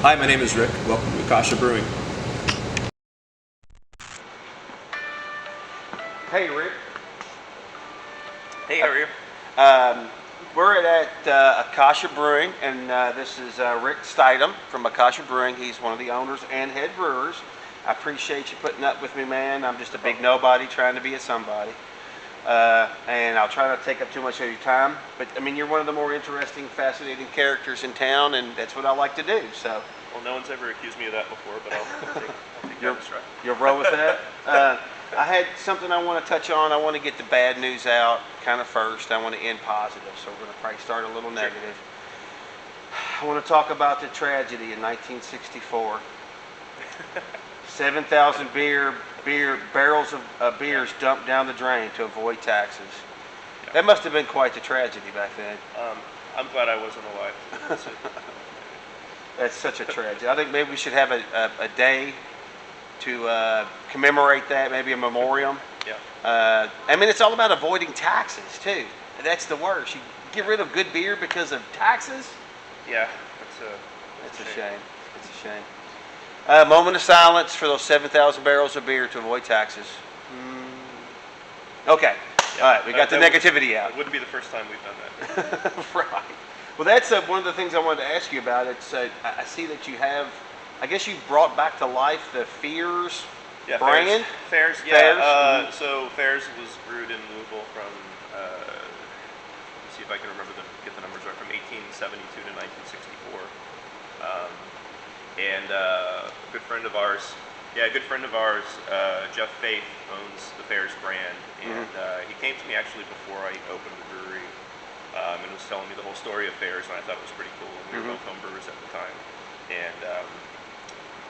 Hi, my name is Rick. Welcome to Akasha Brewing. Hey, Rick. Hey, how are you? We're at Akasha Brewing, and this is Rick Stidham from Akasha Brewing. He's one of the owners and head brewers. I appreciate you putting up with me, man. I'm just a big nobody trying to be a somebody. And I'll try not to take up too much of your time. But, I mean, you're one of the more interesting, fascinating characters in town, and that's what I like to do. So, Well, no one's ever accused me of that before, but I'll take that as right. you'll roll with that? I had something I want to touch on. I want to get the bad news out kind of first. I want to end positive, so we're going to probably start a little negative. I want to talk about the tragedy in 1964. 7,000 barrels of beers dumped down the drain to avoid taxes. Yeah. That must have been quite the tragedy back then. I'm glad I wasn't alive. That's such a tragedy. I think maybe we should have a day to commemorate that, maybe a memoriam. Yeah. I mean, it's all about avoiding taxes, too. That's the worst. You get rid of good beer because of taxes? Yeah, It's a shame. It's a shame. Moment of silence for those 7,000 barrels of beer to avoid taxes. Okay. Yeah. All right, we got the negativity out. It wouldn't be the first time we've done that. Right. Well, that's one of the things I wanted to ask you about. It's I see that you have, I guess you brought back to life the Fears brand. Fairs. Yeah. So Fairs was brewed in Louisville from. Let's see if I can get the numbers right, from 1872 to 1964. And a good friend of ours, Jeff Faith, owns the Fairs brand, and he came to me actually before I opened the brewery, and was telling me the whole story of Fairs, and I thought it was pretty cool. We were both home brewers at the time, and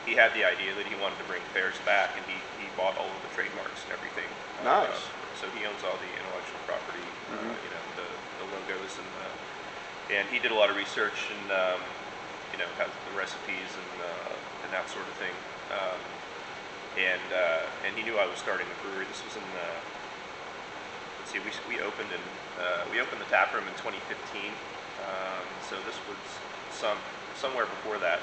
he had the idea that he wanted to bring Fairs back, and he bought all of the trademarks and everything. Nice. So he owns all the intellectual property, the logos, and he did a lot of research and has the recipes and that sort of thing. And he knew I was starting the brewery. This was in let's see, we opened the tap room in 2015. So this was sometime before that.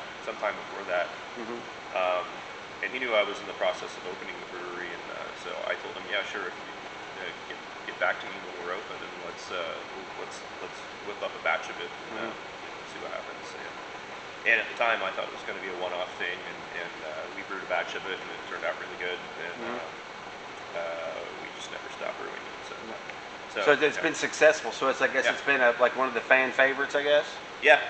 And he knew I was in the process of opening the brewery, and so I told him, yeah, sure, if you get back to me when we're open, and let's whip up a batch of it and see what happens. And at the time, I thought it was going to be a one-off thing, and we brewed a batch of it, and it turned out really good, and we just never stopped brewing it. So it's been successful. So it's, I guess it's been like one of the fan favorites, I guess. Yeah,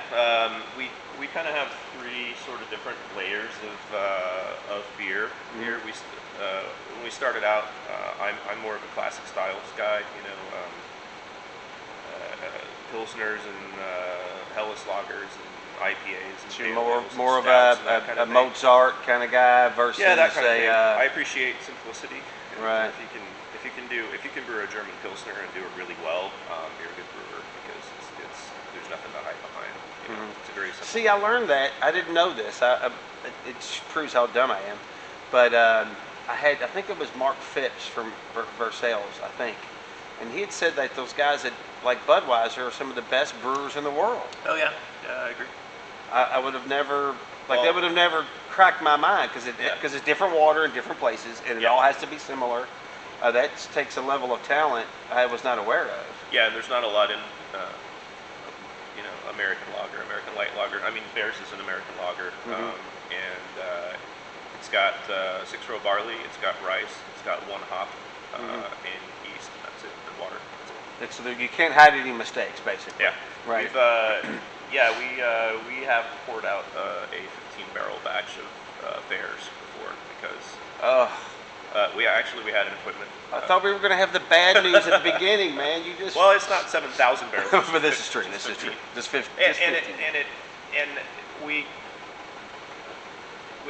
we kind of have three sort of different layers of beer. Here when we started out, I'm more of a classic styles guy, pilsners and Helles lagers and IPAs. And So you're more of a Mozart kind of guy versus that kind of thing. I appreciate simplicity. Right. If you can brew a German pilsner and do it really well, you're a good brewer, because there's nothing to hide behind. It's a very simple. See, I learned that. I didn't know this. It proves how dumb I am. But I think it was Mark Phipps from Versailles, I think, and he had said that those guys like Budweiser are some of the best brewers in the world. Oh yeah, I agree. I would have never, that would have never cracked my mind, because it's different water in different places, and it all has to be similar. That takes a level of talent I was not aware of. Yeah, and there's not a lot in, American lager, American light lager. I mean, Fairs is an American lager, and it's got 6-row barley, it's got rice, it's got 1 hop, and yeast, and that's it, and water. That's it. So you can't hide any mistakes, basically. Yeah. Right. We have poured out a 15-barrel batch of Fairs before, because we had an equipment. I thought we were going to have the bad news at the beginning, man. You just. Well, it's not 7,000 barrels. But this is true. This is true. Just 15. And we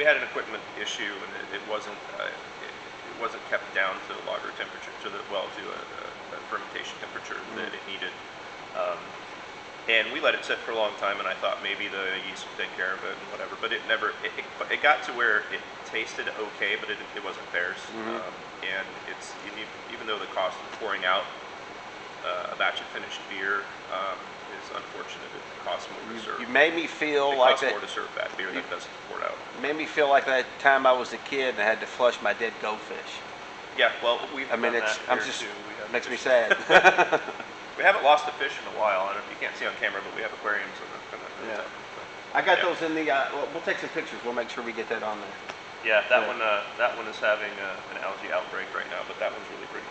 had an equipment issue, and it wasn't kept down to the lager temperature, to a fermentation temperature that it needed. And we let it sit for a long time, and I thought maybe the yeast would take care of it and whatever. But it never. It got to where it tasted okay, but it wasn't Fairs. And even though the cost of pouring out a batch of finished beer is unfortunate. It costs more to serve. You made me feel It like costs that. more to serve that beer than it does to pour it out. Made me feel like that time I was a kid and I had to flush my dead goldfish. Yeah, well, we've I mean, done it's that I'm here just too. We have makes me fish. sad. We haven't lost a fish in a while. I don't know if you can't see on camera, but we have aquariums on the Yeah. top. I got Yeah. those in the. We'll take some pictures. We'll make sure we get that on there. Yeah, that Yeah. one is having an algae outbreak right now, but that one's really pretty.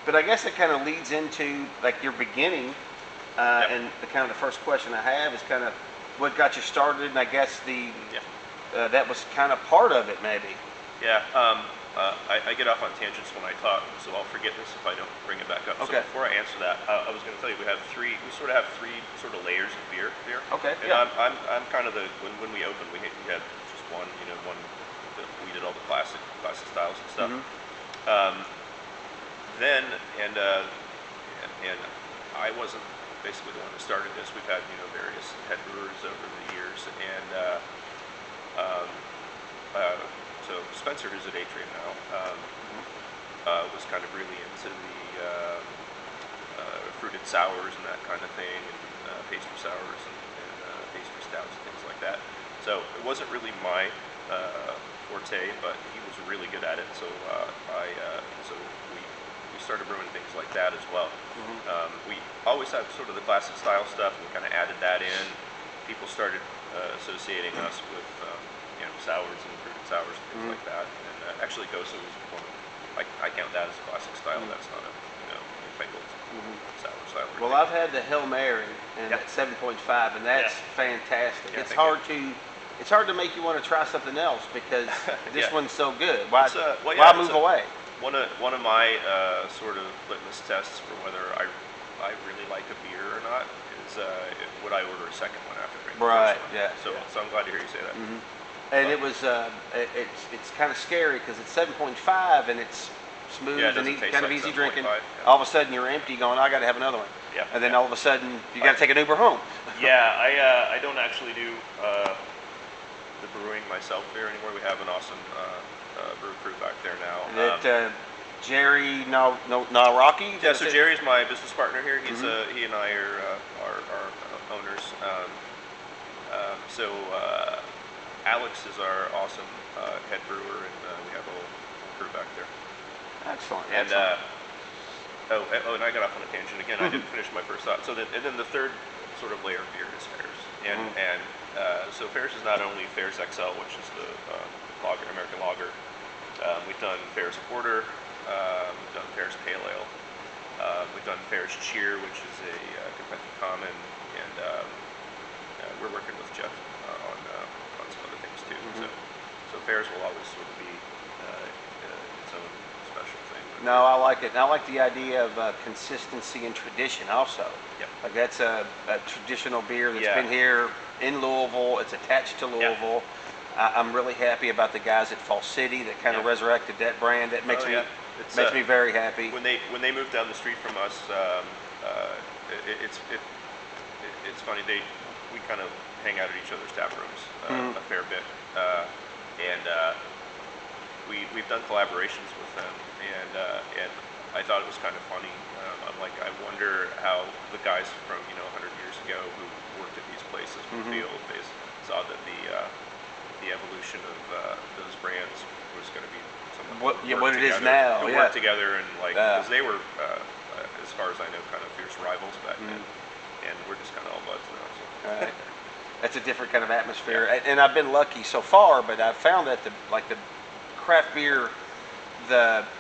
But I guess it kind of leads into like your beginning, Yep. and the kind of the first question I have is kind of what got you started, and I guess Yeah. that was kind of part of it, maybe. Yeah, I get off on tangents when I talk, so I'll forget this if I don't bring it back up. Okay. So before I answer that, I was going to tell you we sort of have three sort of layers of beer here. Okay, And yeah. I'm kind of when we opened, we had just one, one that we did all the classic styles and stuff. Then and I wasn't basically the one that started this. We've had various head brewers over the years, and so Spencer, who's at Atrium now, was kind of really into the fruited sours and that kind of thing, and pastry sours and pastry stouts and things like that. So it wasn't really my forte, but he was really good at it. So so we started brewing things like that as well. We always had sort of the classic style stuff, and we kind of added that in. People started associating us with sours and fruited sours and things like that. And actually, Gosa was one of, I count that as a classic style. That's not a newfangled sour style. Well, I've had the Hail Mary and Yep. that 7.5, and that's Yeah. fantastic. Yeah, It's thank hard to make you want to try something else because this Yeah. one's so good. Why It's, well, why yeah, it's move a- away? One of my sort of litmus tests for whether I really like a beer or not is would I order a second one after drinking the Right, first one. yeah, So yeah. so I'm glad to hear you say that. And it was it's kind of scary because it's 7.5 and it's smooth Yeah, it and doesn't taste kind of like easy drinking. 7.5, yeah. All of a sudden you're empty, going, I got to have another one. Yeah, And then yeah. all of a sudden you got to take an Uber home. Yeah, I don't actually do the brewing myself here anymore. We have an awesome brew crew back there now. That Jerry Nawrocki. Yeah, so Jerry's my business partner here. He's Mm-hmm. he and I are owners. So Alex is our awesome head brewer, and we have a whole crew back there. Excellent. And excellent. and I got off on a tangent again. I didn't finish my first thought. And then the third sort of layer of beer is Fairs, and so Fairs is not only Fairs XL, which is the lager, American lager. We've done Fairs Porter. We've done Fairs Pale Ale. We've done Fairs Cheer, which is a Kentucky Common, and we're working with Jeff on some other things too. So Fairs will always sort of be its own special thing. No, I like it. And I like the idea of consistency and tradition also. Yep. Like that's a traditional beer that's Yeah. been here in Louisville. It's attached to Yeah. Louisville. I'm really happy about the guys at Fall City that kind of Yeah. resurrected that brand. That makes Oh, me yeah. It's, makes me very happy. When they moved down the street from us, it's funny. We kind of hang out at each other's tap rooms a fair bit, and we've done collaborations with them, and I thought it was kind of funny. I'm like, I wonder how the guys from 100 years ago who worked at these places would feel if they saw that the evolution of those brands was going to be something. What it is now, Who yeah. worked together and because they were, as far as I know, kind of fierce rivals back then, and we're just kind of all buds now. So. Right. That's a different kind of atmosphere, and I've been lucky so far. But I've found that the craft beer, I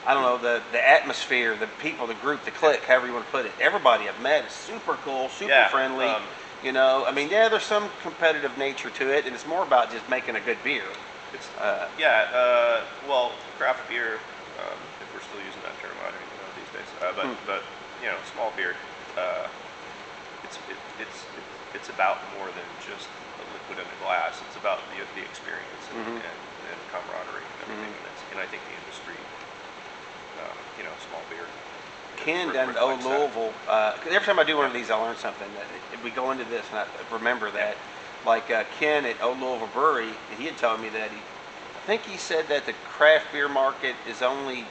don't know, the atmosphere, the people, the group, the clique, however you want to put it. Everybody I've met is super cool, super Yeah, friendly. I mean, yeah, there's some competitive nature to it, and it's more about just making a good beer. It's well, craft beer, if we're still using that term, I don't even know these days. But small beer, it's about more than just a liquid in a glass. It's about the experience and camaraderie and everything. And I think the industry, small beer. Ken down at Old Louisville, 'cause every time I do one of these, I learn something. We go into this, and I remember that. Like Ken at Old Louisville Brewery, he had told me that I think he said that the craft beer market is only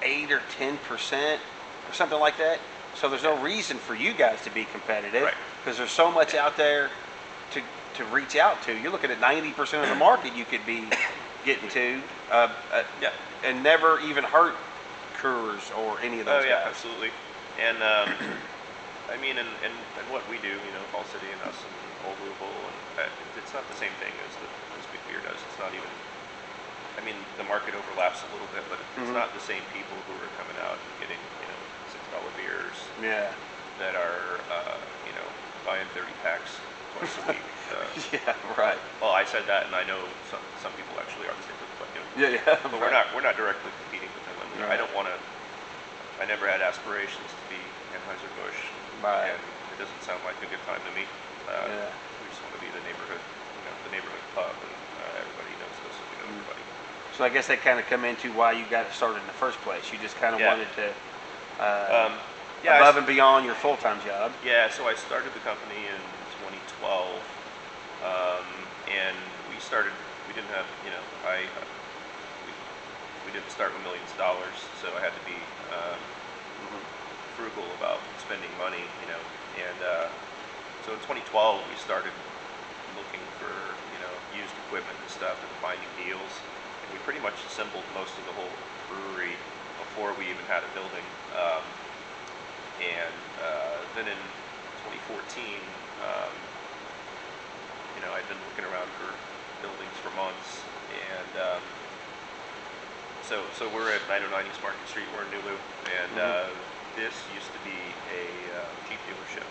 8 or 10% or something like that. So there's no reason for you guys to be competitive, Right. because there's so much out there to reach out to. You're looking at 90% of the market you could be getting to, Yeah. and never even hurt Coors or any of those Oh yeah, guys. absolutely. And I mean, and what we do, you know, Fall City and us and Old Louisville, and it's not the same thing as Big Beer does. It's not even. I mean, the market overlaps a little bit, but it's not the same people who are coming out and getting, you know, $6 beers Yeah. that are, you know, buying 30 packs twice a week. Yeah. Right. Well, I said that, and I know some people actually are the same, but you know, Yeah. Yeah. but we're not directly competing with them. I mean, I don't want to. I never had aspirations to be Anheuser-Busch, Right. and it doesn't sound like a good time to me. Yeah. We just want to be the neighborhood, you know, the neighborhood pub, and everybody knows us, and we know everybody. So I guess that kind of come into why you got it started in the first place. You just kind of Yeah. wanted to Yeah, above and beyond your full-time job. yeah. So I started the company in 2012, and we started. We didn't have, you know, we didn't start with millions of dollars, so I had to be frugal about spending money, you know. And so in 2012, we started looking for, you know, used equipment and stuff and finding deals. And we pretty much assembled most of the whole brewery before we even had a building. And then in 2014, you know, I'd been looking around for buildings for months, and so we're at 909 East Market Street. We're in New Loop, and this used to be a Jeep dealership.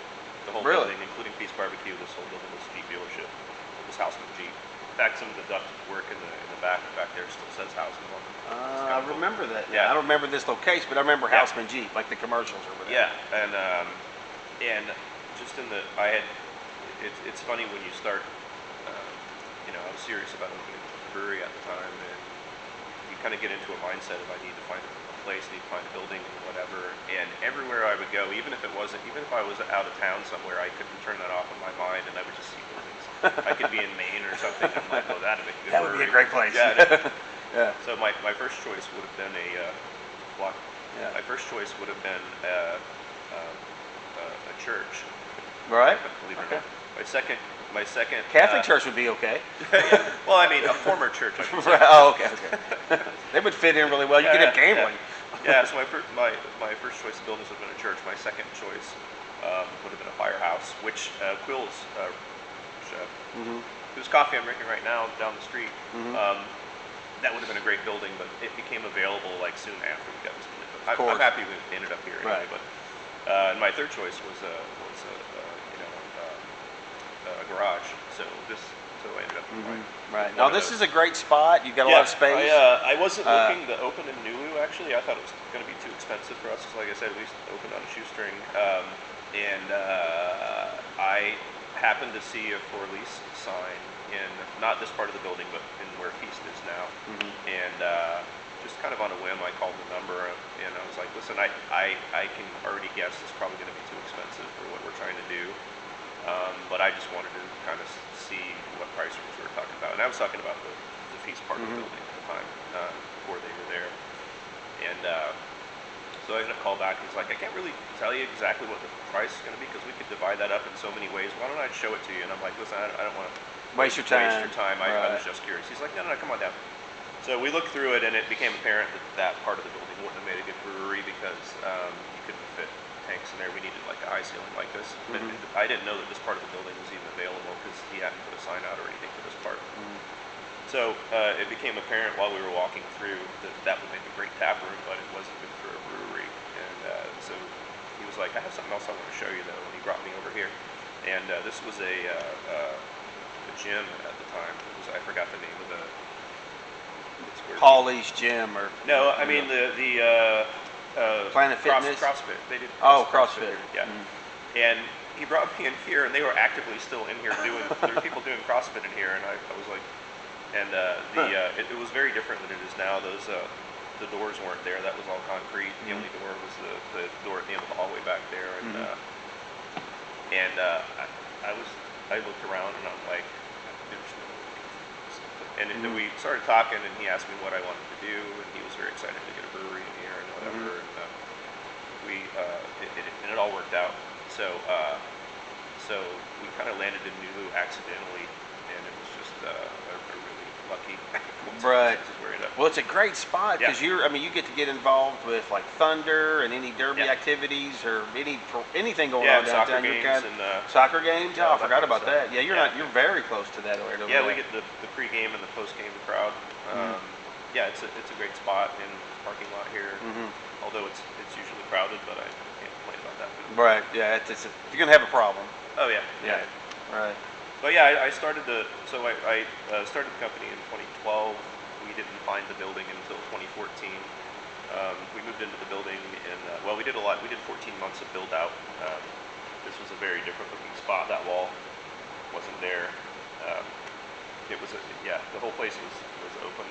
The whole Really? building, including Peace Barbecue, this whole building was a Jeep dealership. It was Houseman Jeep. In fact, some of the duct work in the back there still says Houseman on it. It's I kinda cool. remember that. Yeah. I don't remember this location, but I remember Yeah. Houseman Jeep, like the commercials or whatever. Yeah, and just in the it's funny when you start. You know, I was serious about opening a brewery at the time, and you kind of get into a mindset of I need to find a place, need to find a building, and whatever. And everywhere I would go, even if I was out of town somewhere, I couldn't turn that off in my mind, and I would just see buildings. I could be in Maine or something. I'm like, oh, that'd make a good That would be a brewery. great place. Yeah. Yeah. So my first choice would have been block. Yeah. My first choice would have been a church. Right. Believe it or Okay. not. My second Catholic church would be okay. Yeah. Well, I mean, a former church. I should say. Oh, okay. Okay. They would fit in really well. You could have gambling. Yeah. So my first choice of buildings would have been a church. My second choice would have been a firehouse, which Quill's, whose coffee I'm drinking right now down the street. That would have been a great building, but it became available like soon after we got this building. But I'm happy we ended up here anyway. Right. But and my third choice was a garage. So I ended up buying Right. one Now of this those. is a great spot. You got a lot of space. I wasn't looking to open in Nulu, actually. I thought it was going to be too expensive for us. Because like I said, we opened on a shoestring. And I happened to see a for lease sign in not this part of the building, but in where Feast is now. And just kind of on a whim, I called the number, and I was like, listen, I can already guess it's probably going to be too expensive for what we're trying to do. But I just wanted to kind of see what price range we were talking about. And I was talking about the Feast part of the building at the time, before they were there. And so I got a call back. He's like, I can't really tell you exactly what the price is going to be because we could divide that up in so many ways. Why don't I show it to you? And I'm like, listen, I don't want to Waste your time. I was just curious. He's like, no, come on down. So we looked through it, and it became apparent that part of the building wouldn't have made a good brewery because you couldn't fit tanks in there. We needed like a high ceiling like this. And I didn't know that this part of the building was even available because he hadn't put a sign out or anything for this part. So it became apparent while we were walking through that would make a great tap room, but it wasn't good for a brewery. And so he was like, I have something else I want to show you though, and he brought me over here. And this was a gym at the time. I forgot the name of the. Paulie's Gym or no, I mean the Planet Fitness. CrossFit. They did. CrossFit. Yeah. And he brought me in here, and they were actively still in here doing. There were people doing CrossFit in here, and I was like, and it was very different than it is now. Those the doors weren't there. That was all concrete. The only door was the door at the end of the hallway back there, and I looked around, and I'm like, there's no way. And then we started talking, and he asked me what I wanted to do, and he was very excited to get a brewery in here and whatever. And we and it all worked out. So so we kind of landed in New accidentally, and it was just a really lucky coincidence. Right. This is where it ended up. Well, it's a great spot because you get to get involved with like Thunder and any derby Yeah. activities or anything going Yeah, on soccer downtown. games and Soccer games. yeah, Oh, all I that forgot kind of about stuff. that. Yeah, you're very close to that right over Yeah, there. we get the pregame and the postgame crowd. Yeah, it's a great spot in the parking lot here. Although it's usually crowded, but I can't complain about that. Right. Yeah. It's you're gonna have a problem. Oh yeah. Yeah. Right. But yeah, I started I started the company in 2012. We didn't find the building until 2014. We moved into the building and we did a lot. We did 14 months of build out. This was a very different looking spot. That wall wasn't there. The whole place was open.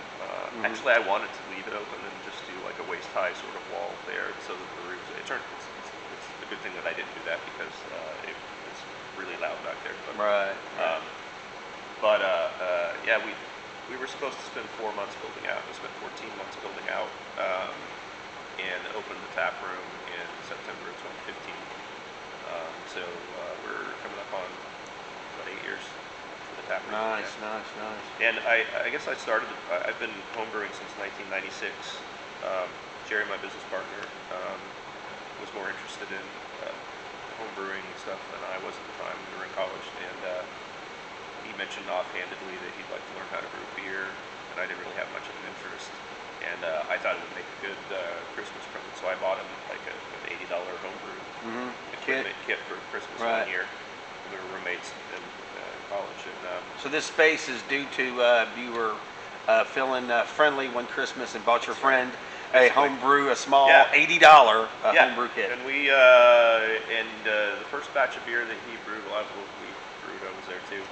Actually, I wanted to leave it open and just do like a waist high sort of wall there, so that the roofs. It's a good thing that I didn't do that because it's really loud back there. But, Right. yeah, we were supposed to spend 4 months building out. We spent 14 months building out, and opened the tap room in September of 2015. So we're coming up on about 8 years for the tap room. Nice. Yeah. Nice. And I guess I've been homebrewing since 1996. Jerry, my business partner, was more interested in homebrewing stuff than I was at the time. We were in college, and he mentioned offhandedly that he'd like to learn how to brew beer, and I didn't really have much of an interest. And I thought it would make a good Christmas present, so I bought him like an $80 homebrew equipment kit for Christmas one year. We were roommates in college, and So this space is due to you were feeling friendly one Christmas and bought your friend a homebrew, a small $80 homebrew kit. And we the first batch of beer that he brewed, we brewed. I was there too.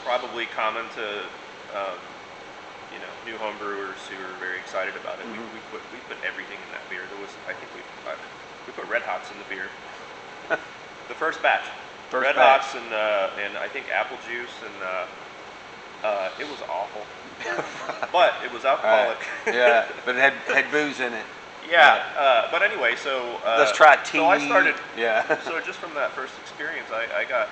Probably common to new home brewers who are very excited about it. We put everything in that beer. I think we put red hops in the beer. The first batch. Red hops and I think apple juice and it was awful, but it was alcoholic. Yeah, but it had booze in it. Yeah, but anyway, so let's try tea. So I started. Yeah. So just from that first experience, I got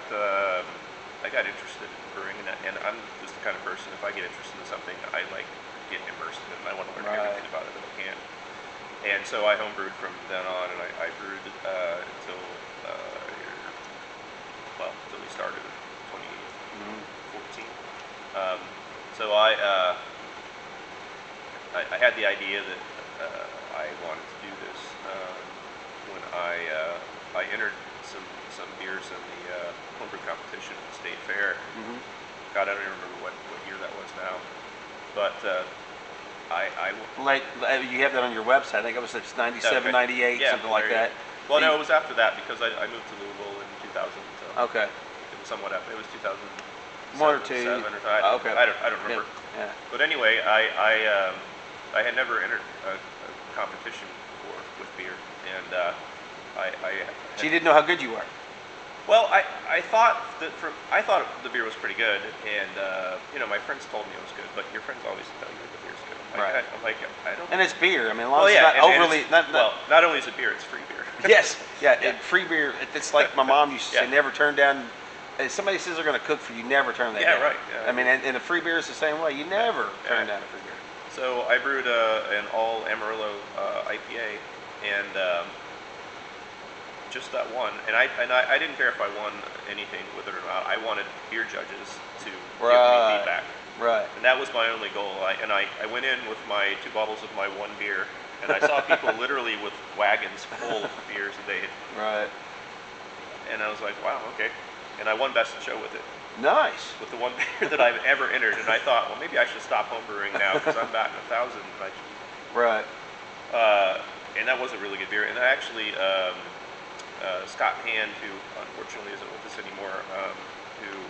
interested in brewing, and I'm just the kind of person, if I get interested in something, I like get immersed in it, and I want to learn everything about it that I can. And so I homebrewed from then on, and I brewed until we started in 2014. So I had the idea that I wanted to do this when I entered some beers in the homebrew competition at the state fair. God, I don't even remember what year that was now, but you have that on your website. I think it was 97, 98, something like that. Well, no, it was after that because I moved to Louisville in 2000. So okay. It was somewhat after. It was 2000. One or two. Okay. I don't remember. Yeah. But anyway, I had never entered a competition before with beer, and So you didn't know how good you were. Well, I thought the beer was pretty good, and my friends told me it was good, but your friends always tell you that the beer's good. I'm like, I don't. And it's beer. I mean, as long as it's not overly. Not only is it beer, it's free beer. Yes. Yeah. Free beer. It's like my mom used to say, never turn down. If somebody says they're going to cook for you, never turn that down. Yeah, right. Yeah, I mean, and a free beer is the same way. You never turn down a free beer. So I brewed an all Amarillo IPA, and just that one. And I didn't care if I won anything with it or not. I wanted beer judges to give me feedback. Right. And that was my only goal. I went in with my 2 bottles of my one beer, and I saw people literally with wagons full of beers that they had. Right. And I was like, wow, okay. And I won Best in Show with it. Nice. With the one beer that I've ever entered. And I thought, well, maybe I should stop homebrewing now because I'm batting 1,000. Right. And that was a really good beer. And I actually, Scott Hand, who unfortunately isn't with us anymore,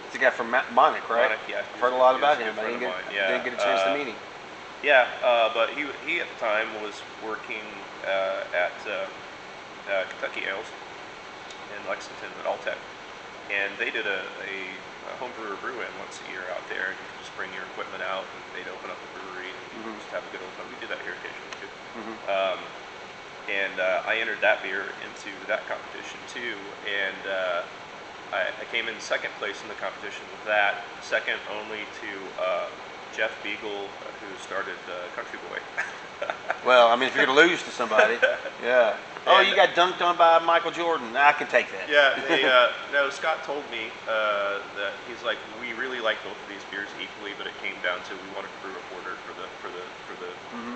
It's the guy from Monic, right? Monic, yeah. I've heard a lot about him. I didn't get a chance to meet him. Yeah, but he at the time was working at Kentucky Ales in Lexington at Alltech. And they did a homebrewer brew-in once a year out there, and you could just bring your equipment out, and they'd open up the brewery and just have a good old time. We do that here occasionally too. and I entered that beer into that competition too, and I came in second place in the competition with that, second only to Jeff Beagle, who started Country Boy. Well, I mean, if you're going to lose to somebody, yeah. Oh, And- you got dunked on by Michael Jordan. I can take that. Yeah, no, Scott told me that he's like, we really like both of these beers equally, but it came down to we wanted to brew a porter for the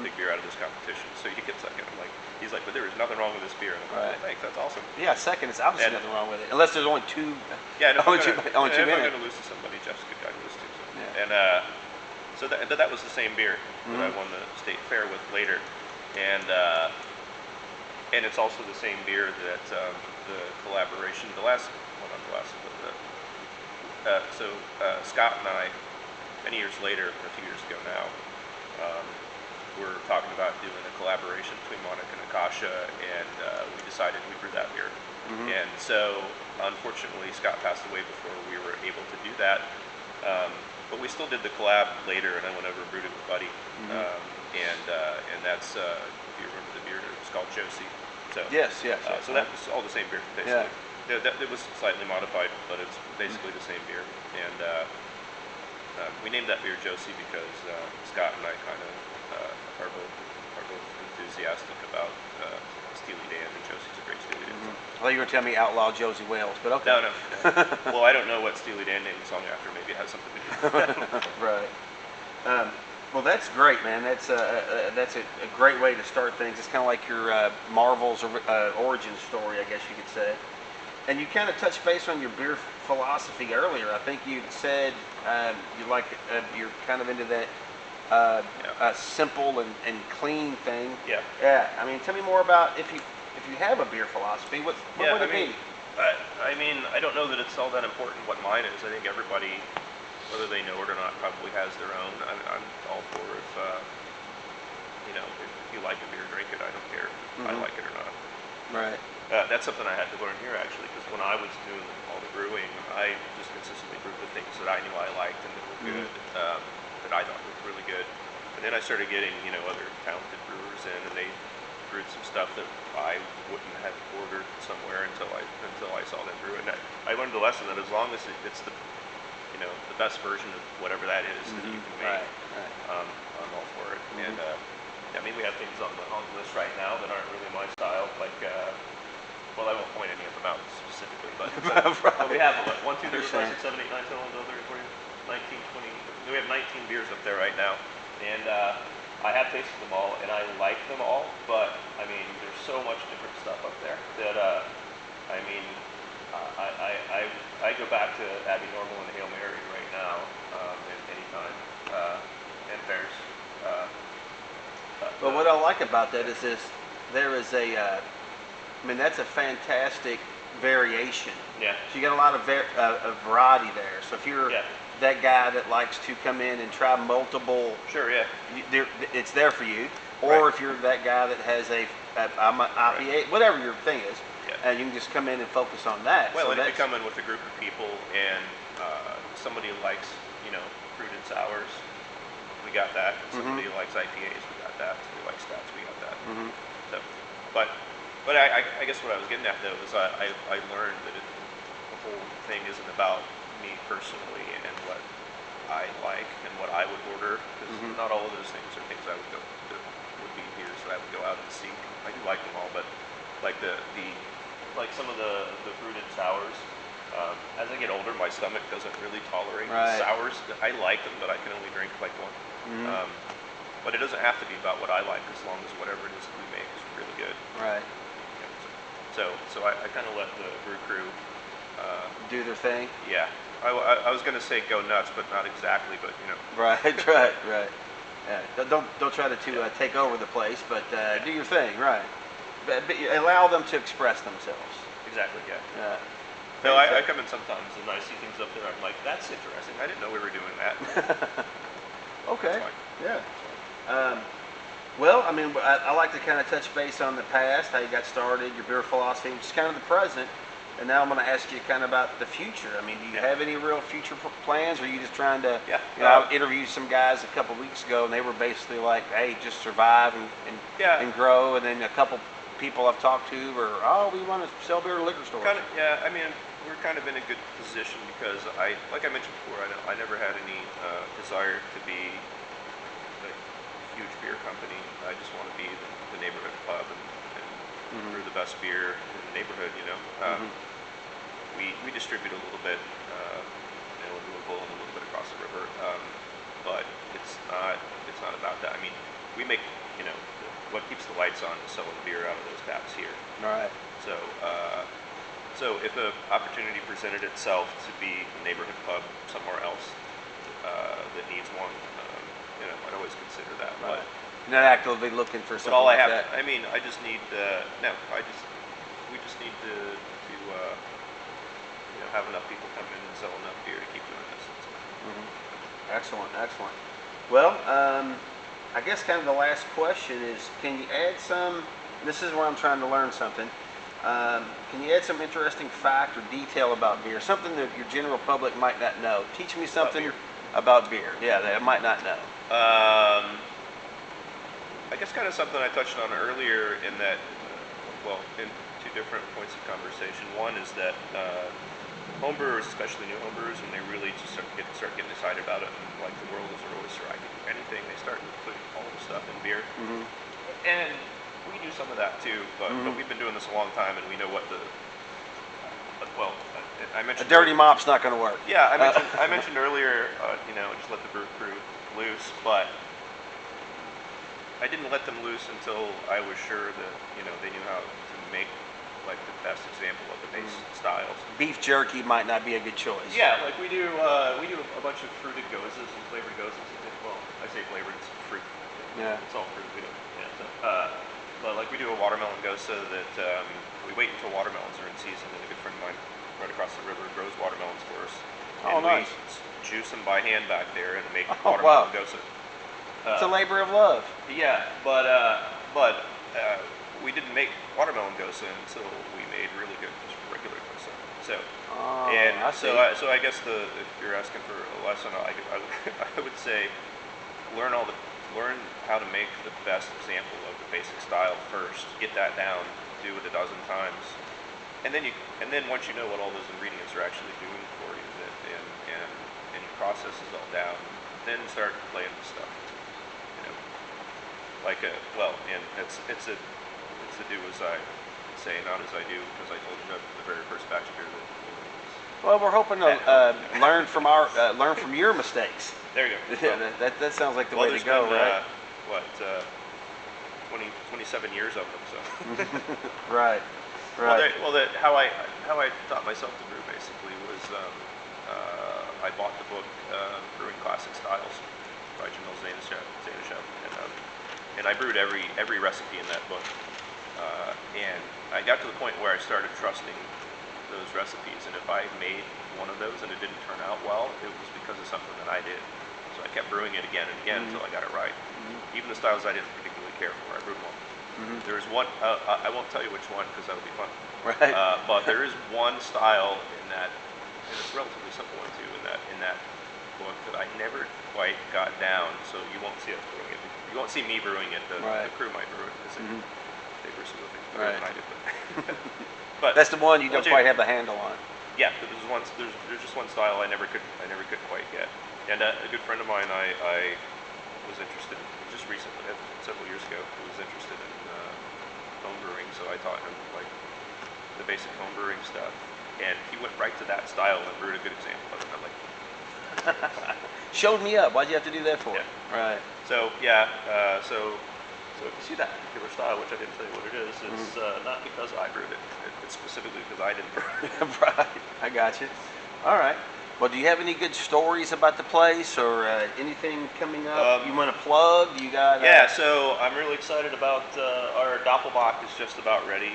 big beer out of this competition. So you get second. I'm like, he's like, but there is nothing wrong with this beer. And I'm like, Right. well, thanks, that's awesome. Yeah, second is obviously And- nothing wrong with it, unless there's only two. Yeah, and if only I'm two, gonna, only two if I'm minutes. going to lose to somebody, Jeff's a good guy to lose to. So. Yeah. And but that was the same beer that I won the state fair with later, and it's also the same beer that the collaboration, the last, well, not the last, but Scott and I, many years later, a few years ago now, we're talking about doing a collaboration between Monica and Akasha, and we decided we'd brew that beer. And so, unfortunately, Scott passed away before we were able to do that. But we still did the collab later, and I went over and brewed it with Buddy. And that's, if you remember the beer, it was called Josie. So, Yes. so that was all the same beer, basically. It was slightly modified, but it's basically the same beer. And we named that beer Josie because Scott and I kind of are both enthusiastic about Steely Dan, and Josie's a great Steely Dan song. I thought you were going to tell me Outlaw Josie Wales, but okay. No. Well, I don't know what Steely Dan named the song after. Maybe it has something to do with that. Right. Well, that's great, man. That's a great way to start things. It's kind of like your Marvel's origin story, I guess you could say. And you kind of touched base on your beer philosophy earlier. I think you said you're kind of into that simple and clean thing. Yeah. Yeah. I mean, tell me more about if you have a beer philosophy. What would it be? I mean, I don't know that it's all that important what mine is. I think everybody, whether they know it or not, probably has their own. I'm all for if you like a beer, drink it. I don't care if I like it or not. Right. That's something I had to learn here, actually, because when I was doing all the brewing, I just consistently brewed the things that I knew I liked and that were good, that I thought were really good. And then I started getting, other talented brewers in, and they brewed some stuff that I wouldn't have ordered somewhere until I saw them brew it. And I learned the lesson that as long as it's the best version of whatever that is that you can make, Right. I'm all for it. And I mean, we have things on the list right now that aren't really my style, like. Well, I won't point any of them out specifically, but we have 1, 2, 3, 4, 5, 6, 7, 8, 9, 10, 11, 12, 13, 14, 19, 20. We have 19 beers up there right now, and I have tasted them all, and I like them all. But I mean, there's so much different stuff up there that I mean, I go back to Abbey Normal and Hail Mary right now, and anytime, and there's. But what I like about that is there is a. I mean, that's a fantastic variation. Yeah. So you got a lot of variety there. So if you're that guy that likes to come in and try multiple, Sure, yeah. It's there for you. Or Right. if you're that guy that has I'm an IPA, whatever your thing is, and you can just come in and focus on that. Well, so and if you come in with a group of people and somebody likes, fruited sours, we got that. And somebody likes IPAs, we got that. Somebody likes stouts, we got that. So, but I guess what I was getting at though is I learned that the whole thing isn't about me personally and what I like and what I would order, because not all of those things are things I would would be beers that I would go out and seek. I do like them all, but like like some of the fruited sours. As I get older, my stomach doesn't really tolerate sours. I like them, but I can only drink like one. But it doesn't have to be about what I like, as long as whatever it is that we make is really good. Right. So I kind of let the brew crew Do their thing. Yeah, I was gonna say go nuts, but not exactly. But Right. Yeah. Don't try to take over the place, but do your thing. Right. But allow them to express themselves. Exactly. Yeah. Yeah. No, I come in sometimes and I see things up there. I'm like, that's interesting. I didn't know we were doing that. Okay. That's fine. Yeah. Well, I mean, I like to kind of touch base on the past, how you got started, your beer philosophy, which is kind of the present. And now I'm going to ask you kind of about the future. I mean, do you have any real future plans, or are you just trying to? Yeah. I interviewed some guys a couple weeks ago, and they were basically like, "Hey, just survive and grow." And then a couple people I've talked to are, oh, we want to sell beer to liquor stores. Kind of, yeah. I mean, we're kind of in a good position because like I mentioned before, I never had any desire to be a huge beer company. I just want to be the neighborhood pub and brew the best beer in the neighborhood. We distribute a little bit, in Louisville and a little bit across the river, but it's not about that. I mean, we make what keeps the lights on is selling beer out of those taps here. All right. So if an opportunity presented itself to be a neighborhood pub somewhere else that needs one, I'd always consider that. Right. But Not actively looking for something all I like have, that. I mean, I just need we just need to have enough people come in and sell enough beer to keep doing this. Excellent, excellent. Well, I guess kind of the last question is, can you add some, this is where I'm trying to learn something, can you add some interesting fact or detail about beer, something that your general public might not know? Teach me something about beer, yeah, that I might not know. I guess kind of something I touched on earlier in that, in two different points of conversation. One is that homebrewers, especially new homebrewers, when they really just start getting excited about it, and like the world is their oyster, I can do anything, they start putting all the stuff in beer. And we do some of that too, but we've been doing this a long time, and we know what I mentioned A dirty mop's not going to work. Yeah, I mentioned earlier, just let the brew crew loose, but I didn't let them loose until I was sure that they knew how to make like the best example of the base styles. Beef jerky might not be a good choice. Yeah, like we do a bunch of fruited gozes and flavored gozes. Well, I say flavored, it's fruit. Yeah. It's all fruit. We don't. Yeah. So, but like we do a watermelon goza that we wait until watermelons are in season, and a good friend of mine right across the river grows watermelons for us. Oh, and nice. We juice them by hand back there and make Oh, watermelon wow. goza. It's a labor of love. Yeah, but we didn't make watermelon goza until we made really good just regular goza. So so I guess if you're asking for a lesson, I would say learn how to make the best example of the basic style first. Get that down. Do it a dozen times, and then once you know what all those ingredients are actually doing for you, and your process is all down, then start playing with stuff. And it's to do as I say, not as I do, because I told you in the very first batch of beer that. Well, we're hoping to learn from your mistakes. There you go. That sounds like the way to go, been, right? 27 years of them. So. Right. How I taught myself to brew basically was I bought the book Brewing Classic Styles by Jamil Zainashev, and I brewed every recipe in that book. And I got to the point where I started trusting those recipes, and if I made one of those and it didn't turn out well, it was because of something that I did. So I kept brewing it again and again until I got it right. Even the styles I didn't particularly care for, I brewed them all. There is one, I won't tell you which one because that would be fun. Right. But there is one style in that, and it's a relatively simple one too, in that book that I never quite got down. So you won't see it brewing it. You won't see me brewing it. The crew might brew it because they brew some of the things better than I do. But that's the one you don't quite have the handle on. Yeah, there's just one style I never could quite get. And a good friend of mine, I was interested just recently, several years ago, who was interested in home brewing, so I taught him like the basic home brewing stuff, and he went right to that style and brewed a good example of it. I'm like, showed me up. Why'd you have to do that for? Yeah. Right. So so if you see that particular style, which I didn't tell you what it is, it's not because I brewed it. It's specifically because I didn't brew it. Right. I got you. All right. Well, do you have any good stories about the place or anything coming up you want to plug? You got? Yeah. So I'm really excited about our Doppelbock is just about ready.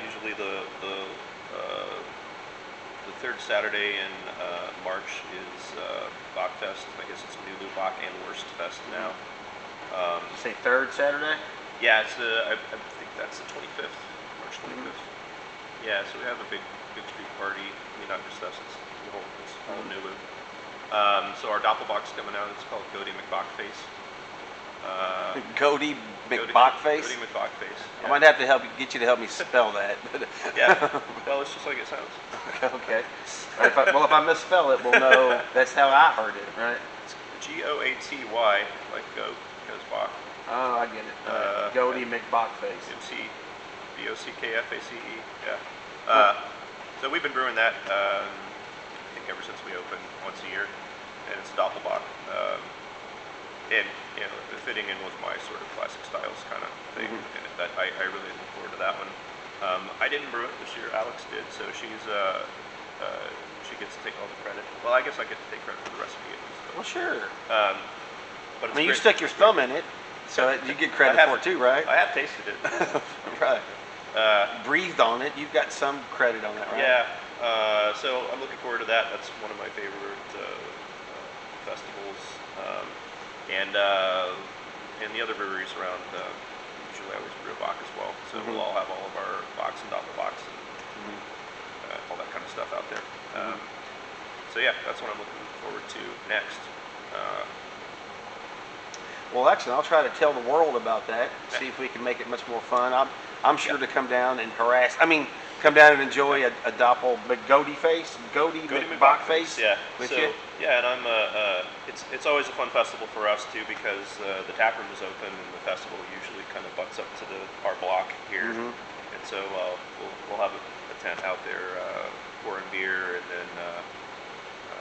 Usually the third Saturday in March is Bockfest. I guess it's New Bach and Wurst Fest now. Say third Saturday? Yeah, it's I think that's the 25th, March 25th. Yeah, so we have a big street party. I mean, not just us; it's all new. So our Doppelbock's coming out. It's called Cody McBockface. Goaty McBockface. Goaty McBockface. I might have to get you to help me spell that. Yeah. Well, it's just like it sounds. Okay. All right, if I misspell it, we'll know that's how I heard it, right? It's Goaty, like goat, goes Bach. Oh, I get it. Goaty McBockface. McBockface. Yeah. So we've been brewing that, I think ever since we opened once a year, and it's Doppelbock. And the fitting in with my sort of classic styles kind of thing, and that I really look forward to that one. I didn't brew it this year. Alex did, so she gets to take all the credit. Well, I guess I get to take credit for the recipe at least. Well, sure. But I mean, you stuck your thumb in it, so you get credit for it too, right? I have tasted it. Right. Breathed on it. You've got some credit on that, right? Yeah. So I'm looking forward to that. That's one of my favorite festivals. And the other breweries around usually always brew a Bach as well. So we'll all have all of our Bachs and Doppelbocks and all that kind of stuff out there. So yeah, that's what I'm looking forward to next. Well, actually, I'll try to tell the world about that. See if we can make it much more fun. I'm sure to come down and harass. I mean, come down and enjoy a Doppel Goaty McBockface. Yeah. With you. Yeah, and I'm it's always a fun festival for us too because the tap room is open and the festival usually kind of butts up to our block here, and so we'll have a tent out there pouring beer, and then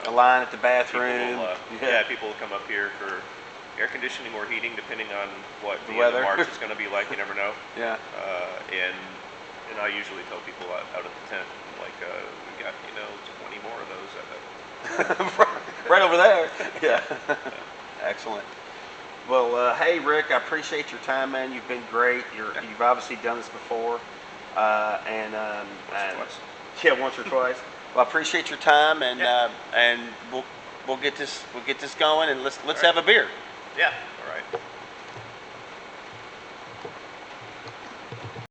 a line at the bathroom. People will come up here for air conditioning or heating depending on what the weather March is going to be like. You never know. Yeah. And I usually tell people out at the tent, like, we got 20 more of those at that. Right over there. Yeah. Excellent. Well, hey Rick, I appreciate your time, man. You've been great. You've obviously done this before, and once or twice. Well, I appreciate your time, and we'll get this going, and let's have a beer. Yeah. All